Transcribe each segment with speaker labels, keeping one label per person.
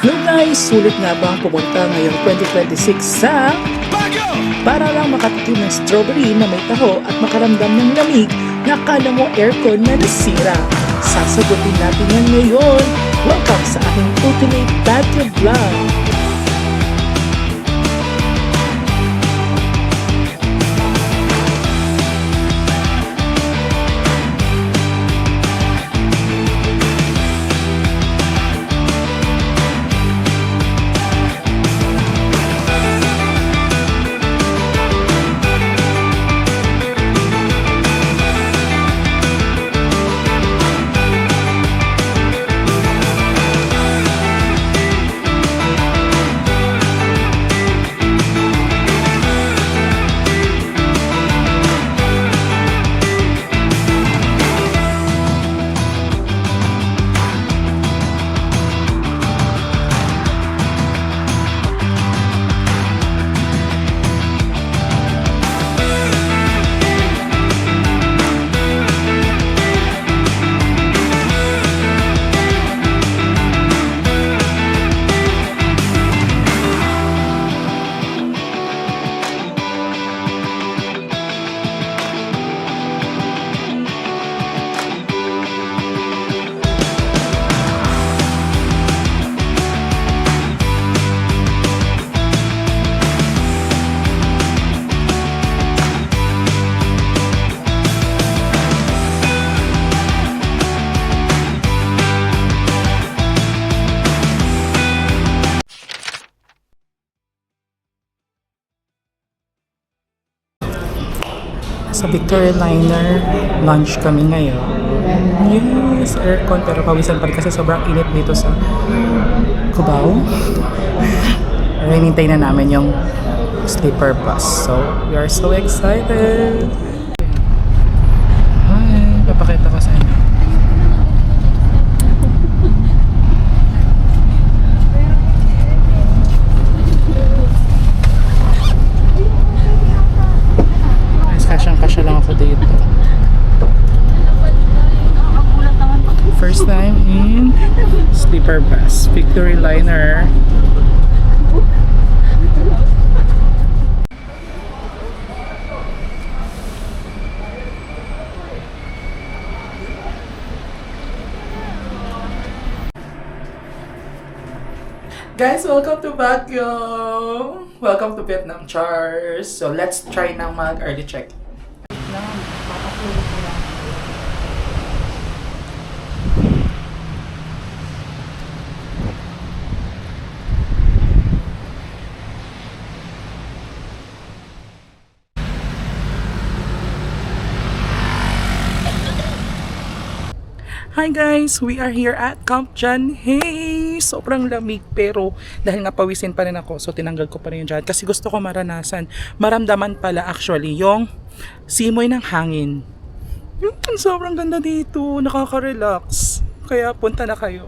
Speaker 1: Yo guys, sulit nga ba ang pumunta ngayong 2026 sa para lang makatikim ng strawberry na may taho at makaramdam ng lamig na akala mo aircon na nasira? Sasagutin natin yan ngayon. Welcome sa aking Ultimate Patio Vlog. Sa Victoria Liner, lunch kami ngayon. Yes, aircon pero pawisan pa rin kasi sobrang init dito sa Cubao. Hinintay na namin yung sleeper bus. So, we are so excited! Hi! Papakita ko sa inyo. Kasyang-kasya lang ako dito. First time in sleeper bus, Victoria Liner. Guys, welcome to Baguio! Welcome to Vietnam Chars! So, let's try na mag-early check. Hi guys! We are here at Camp John Hay! Sobrang lamig pero dahil nga pawisin pa rin ako so tinanggal ko pa rin yung jacket kasi gusto ko maramdaman pala actually yung simoy ng hangin. Sobrang ganda dito, nakaka-relax. Kaya punta na kayo.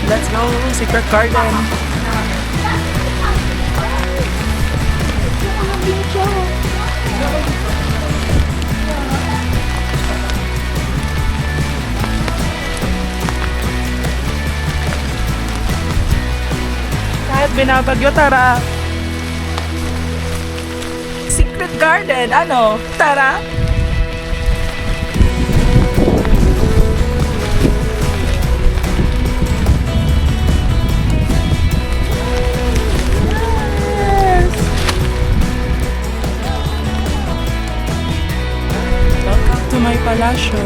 Speaker 1: Let's go! Secret Garden! Kahit binabagyo, tara! Secret Garden! Ano? Tara! Shanghai Palacio.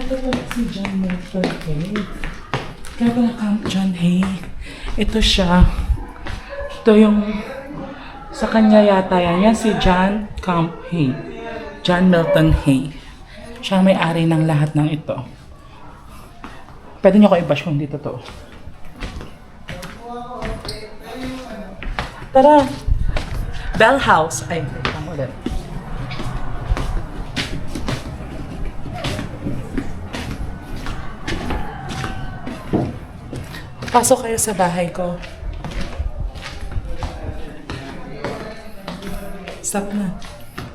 Speaker 1: Ito pala si John Milford Hay. Kaya pala Camp John Hay. Ito siya. Ito yung sa kanya yata yan. Yan si John Camp Hay. John Milton Hay. Siya ang may-ari ng lahat ng ito. Pwede nyo ko i-bash kung dito to. Tara! Bell House. Ay, tama ulit. Pasok kayo sa bahay ko. Stop na.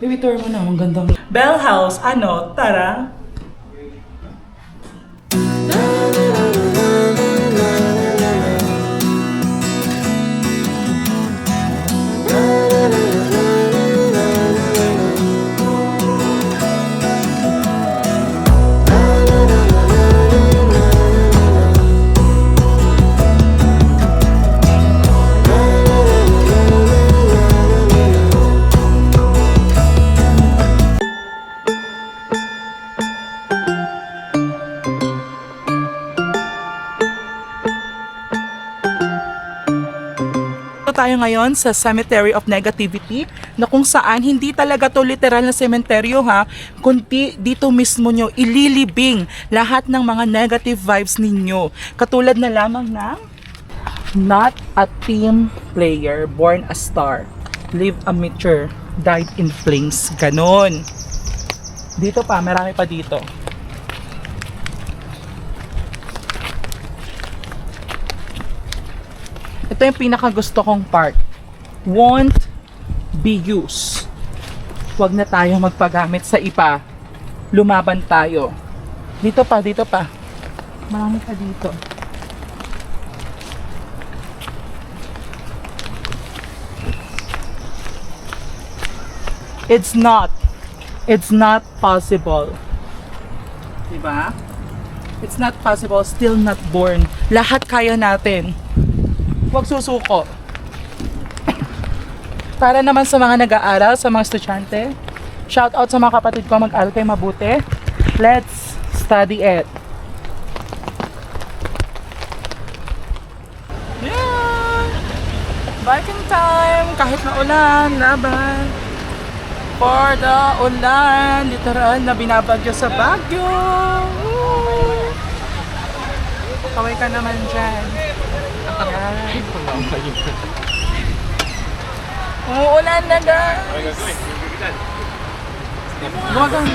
Speaker 1: Baby, tour mo na. Ang gandang... Bell House. Ano? Tara. Tayo ngayon sa Cemetery of Negativity na kung saan hindi talaga to literal na sementeryo ha, kundi dito mismo nyo ililibing lahat ng mga negative vibes ninyo. Katulad na lamang ng not a team player, born a star, live a mature, died in flames. Ganon. Dito pa, marami pa dito. Ito yung pinakagusto kong part. Won't be used. Huwag na tayo magpagamit sa iba. Lumaban tayo. Dito pa, dito pa. Marami pa dito. It's not possible. Diba? It's not possible, still not born. Lahat kaya natin. Huwag susuko. Para naman sa mga nag-aaral, sa mga estudyante, shout out sa mga kapatid ko, mag-aaral kayo mabuti. Let's study it. Yeah! Biking time! Kahit na ulan, laban. For the ulan, literal na binabagyo sa Baguio. Woo! Kaway ka naman dyan. Umuulan na guys. Huwag ang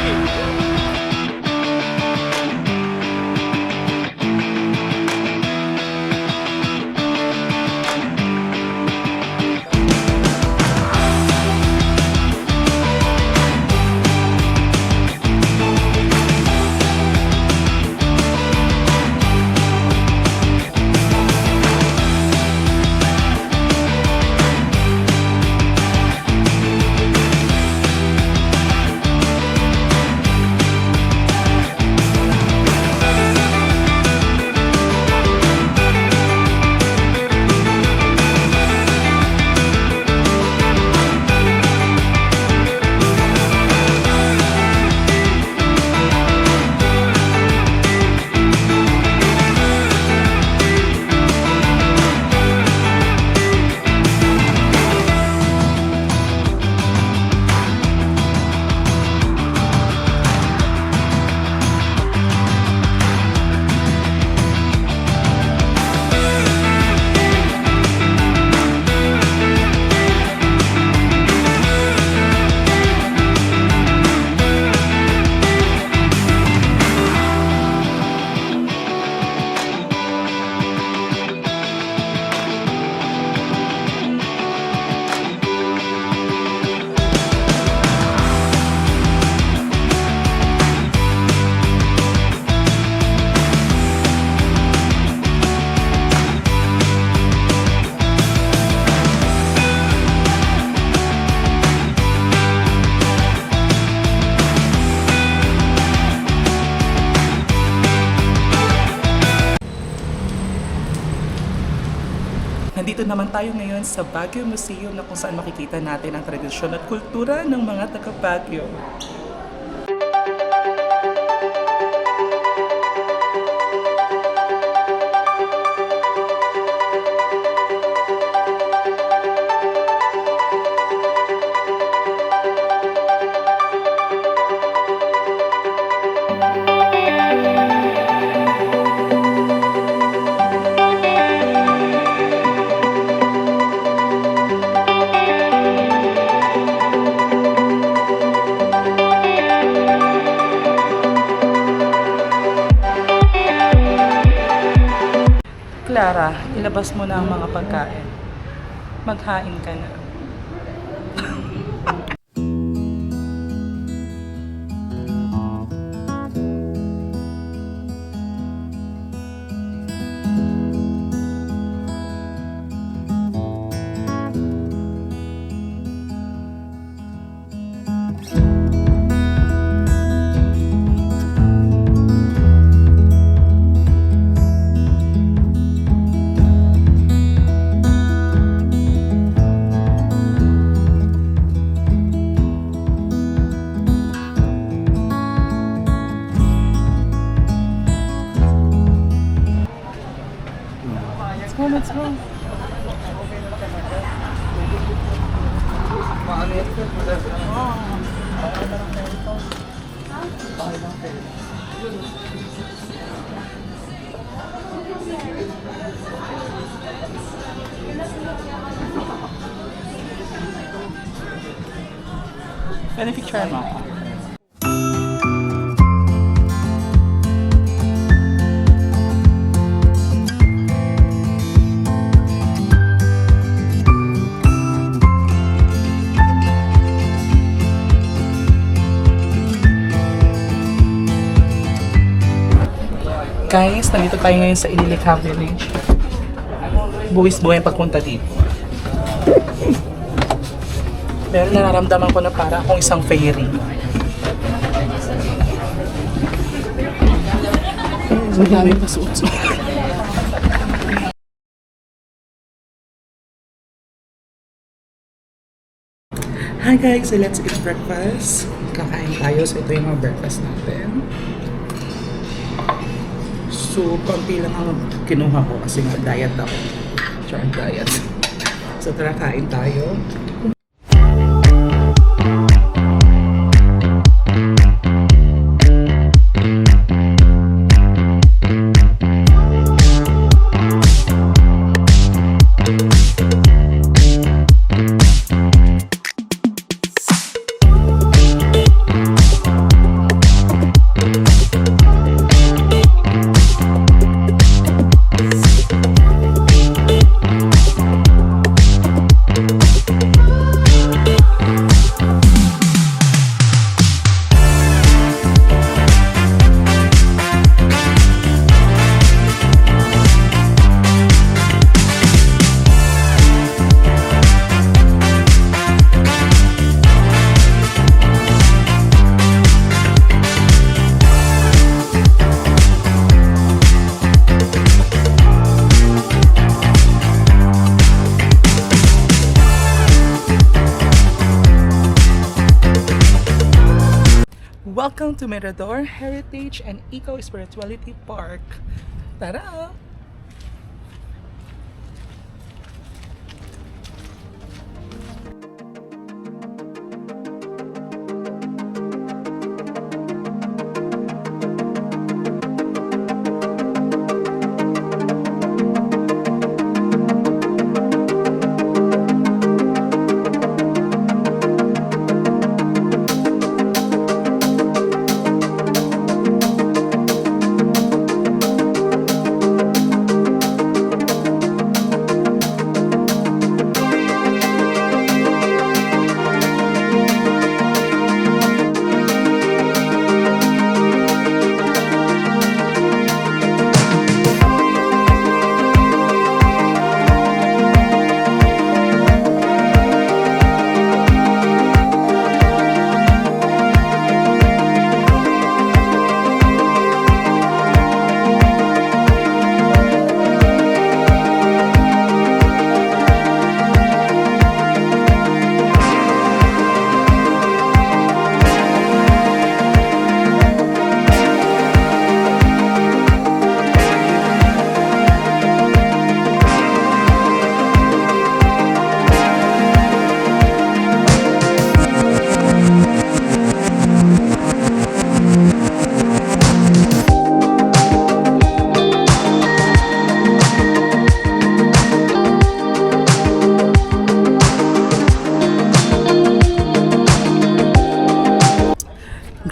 Speaker 1: Nandito naman tayo ngayon sa Baguio Museum na kung saan makikita natin ang tradisyon at kultura ng mga taga-Baguio. Clara, ilabas mo na ang mga pagkain. Maghain ka na. Let's go. Pwede picture mo. Guys, nandito tayo ngayon sa Ililikha Village. Buwis-buhay pagpunta dito. Pero nararamdaman ko na para akong isang fairy. Ang dami pa suot-suot. Hi guys, so let's eat breakfast. Kakain tayo, so ito yung mga breakfast natin. So, konti lang ang kinuha ko kasi nga diet ako. Char diet. So, tara kain tayo. Welcome to Mirador Heritage and Eco-Spirituality Park. Tara!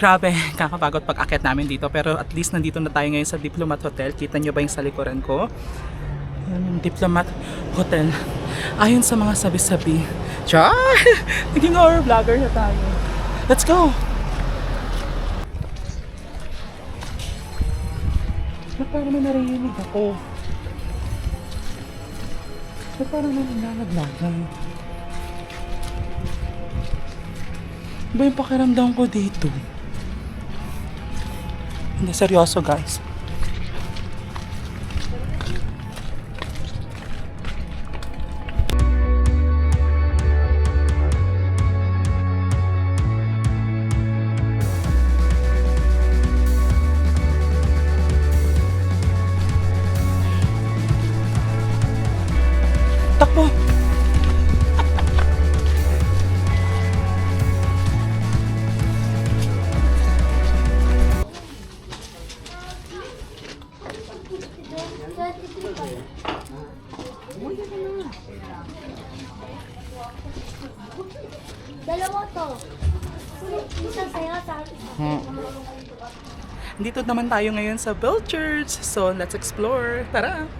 Speaker 1: Grabe, kakapagod pag-akit namin dito. Pero at least nandito na tayo ngayon sa Diplomat Hotel. Kita nyo ba yung sa likuran ko? Yan yung Diplomat Hotel. Ayon sa mga sabi-sabi. Char! Naging horror vlogger na tayo. Let's go! Ba't parang may narinig ako? Ba't parang may nangalaglagan? Ba yung pakiramdam ko dito? Hindi, seryoso guys. Takbo!
Speaker 2: Dalawa to. Isang sa'yo sa akin.
Speaker 1: Dito naman tayo ngayon sa Bell Church. So, let's explore. Tara!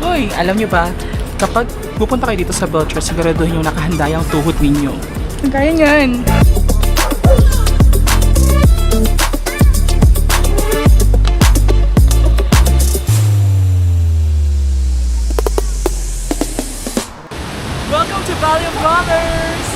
Speaker 1: Uy, alam nyo ba, kapag pupunta kayo dito sa Belcher, siguraduhin yung nakahanda yung tuhod ninyo. Kaya niyan! Welcome to Valley of Brothers!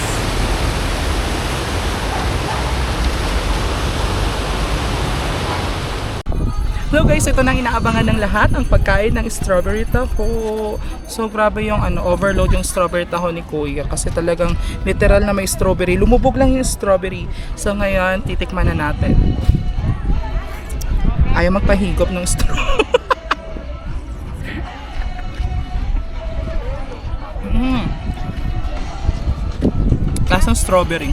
Speaker 1: Hello guys, ito nang inaabangan ng lahat, ang pagkain ng strawberry taho. So grabe yung overload yung strawberry taho ni Kuya kasi talagang literal na may strawberry. Lumubog lang yung strawberry. So ngayon, titikman na natin. Ayaw magpahigop ng strawberry. Lasang strawberry.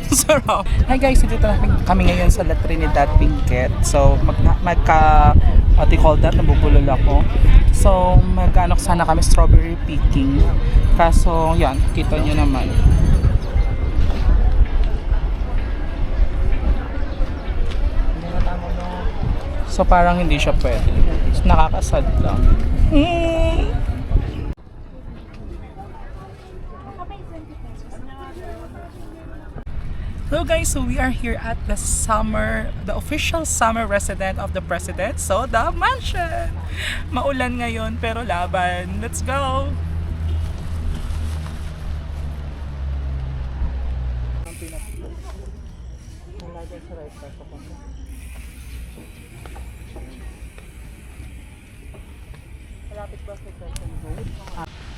Speaker 1: Sarap. Hi guys, dito na kami ngayon sa La Trinidad Benguet. So, what do you call that? Nabubulol ako. So, sana kami strawberry picking. Kaso, yan, kita nyo naman. So, parang hindi siya pwede. So, nakakasad lang. Hello guys, so we are here at the official summer residence of the president, so the mansion. Maulan ngayon pero laban. Let's go!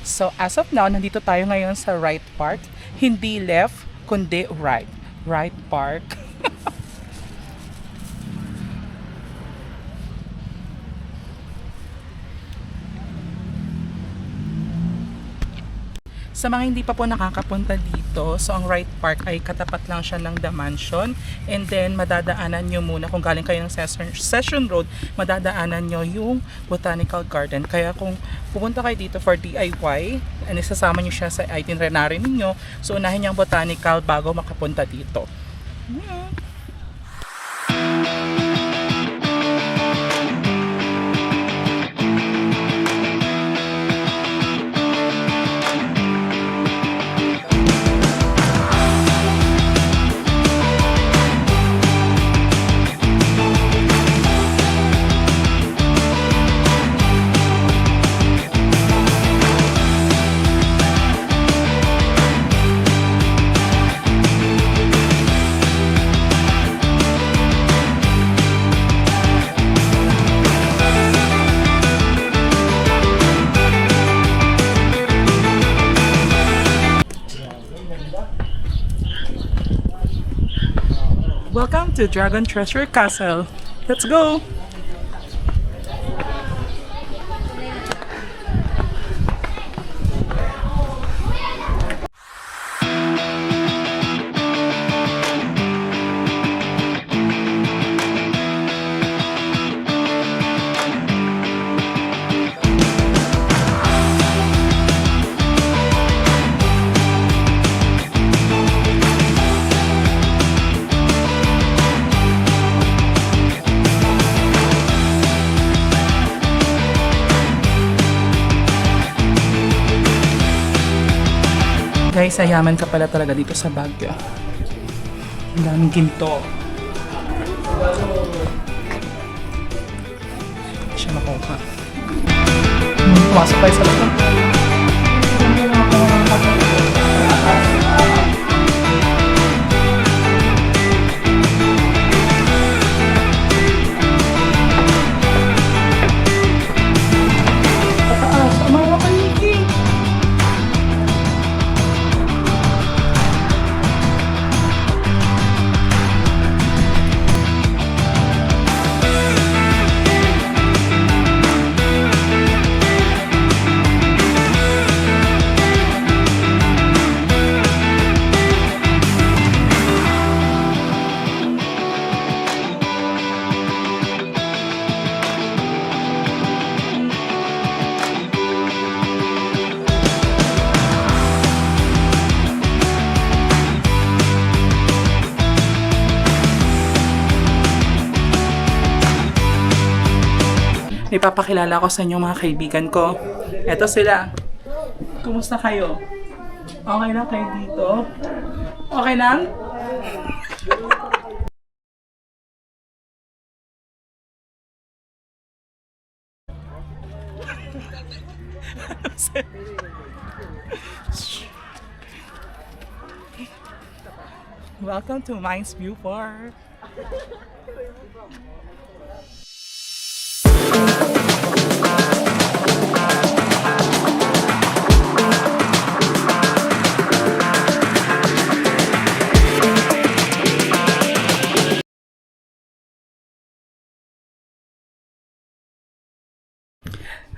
Speaker 1: So as of now, nandito tayo ngayon sa right park, hindi left kundi right. Right park. Sa mga hindi pa po nakakapunta dito, so ang Right Park ay katapat lang siya ng The Mansion, and then madadaanan nyo muna, kung galing kayo ng Session Road, madadaanan nyo yung Botanical Garden. Kaya kung pupunta kayo dito for DIY, and isasama nyo siya sa itinerary ninyo, so unahin nyo ang Botanical bago makapunta dito. to Dragon Treasure Castle. Let's go! Guys, ayaman ka pala talaga dito sa Baguio. Ang daming ginto. Hindi siya makuha. Pumasok tayo sa loob. Pataas, ang mga paligid. Ipapakilala ko sa inyo mga kaibigan ko. Eto sila. Kumusta kayo? Okay lang kayo dito? Okay lang? Welcome to Mines View Park.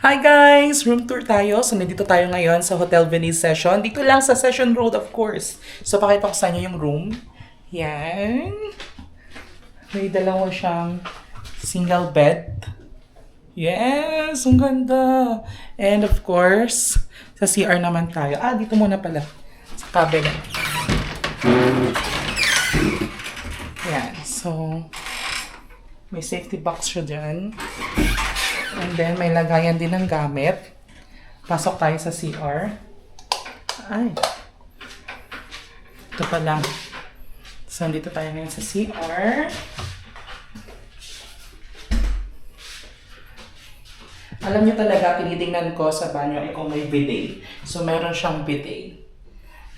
Speaker 1: Hi guys! Room tour tayo. So, nandito tayo ngayon sa Hotel Venice Session. Dito lang sa Session Road, of course. So, pakita ko sa inyo yung room. Yan. May dalawa siyang single bed. Yes! Ang ganda! And of course, sa CR naman tayo. Dito muna pala. Sa cabinet. Yan. So, may safety box siya dyan. And then, may lagayan din ng gamit. Pasok tayo sa CR. Ay. Ito pala. So, dito tayo ngayon sa CR. Alam niyo talaga, tinitingnan ko sa banyo ay kung may bidet. So, meron siyang bidet.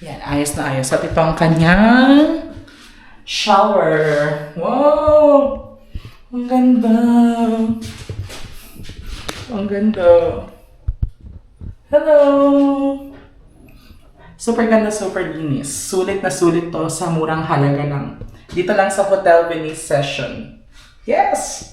Speaker 1: Yan, ayos na ayos. At ito ang kanyang shower. Wow! Ang ganda! Ang ganda. Hello! Super ganda, super linis. Sulit na sulit to sa murang halaga lang. Dito lang sa Hotel Venice Session. Yes!